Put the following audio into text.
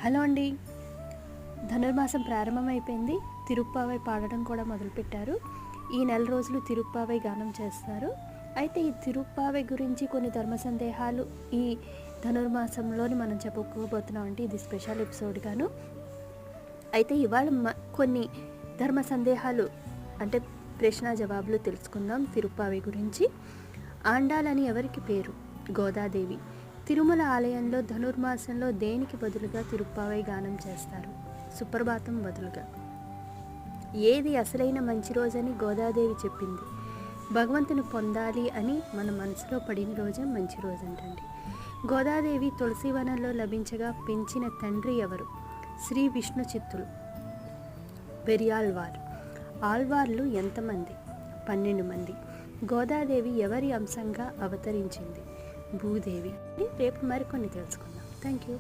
Hello అండి. ధనుర్మాసం ప్రారంభమైపోయింది. తిరుప్పావై పాడడం కూడా మొదలుపెట్టారు. ఈ నెల రోజులు తిరుప్పావై గానం చేస్తారు. అయితే ఈ తిరుప్పావై గురించి కొన్ని ధర్మ సందేహాలు ఈ ధనుర్మాసంలోని మనం చెప్పుకోబోతున్నాం అంటే ఇది స్పెషల్ ఎపిసోడ్ గాను. అయితే ఇవాళ కొన్ని ధర్మ సందేహాలు అంటే ప్రశ్న జవాబులు తెలుసుకుందాం తిరుప్పావై గురించి. ఆండాలని ఎవరికి పేరు? గోదాదేవి. తిరుమల ఆలయంలో ధనుర్మాసంలో దేనికి బదులుగా తిరుప్పావై గానం చేస్తారు? సుప్రభాతం బదులుగా. ఏది అసలైన మంచి రోజని గోదాదేవి చెప్పింది? భగవంతుని పొందాలి అని మన మనసులో పడిన రోజే మంచి రోజు అంటండి. గోదాదేవి తులసివనంలో లభించగా పెంచిన తండ్రి ఎవరు? శ్రీ విష్ణు చిత్తులు. పెరియాళ్వార్. ఆళ్వార్లు ఎంతమంది? 12 మంది. గోదాదేవి ఎవరి అంశంగా అవతరించింది? భూదేవి. రేపు మరికొన్ని తెలుసుకుందాం. Thank you.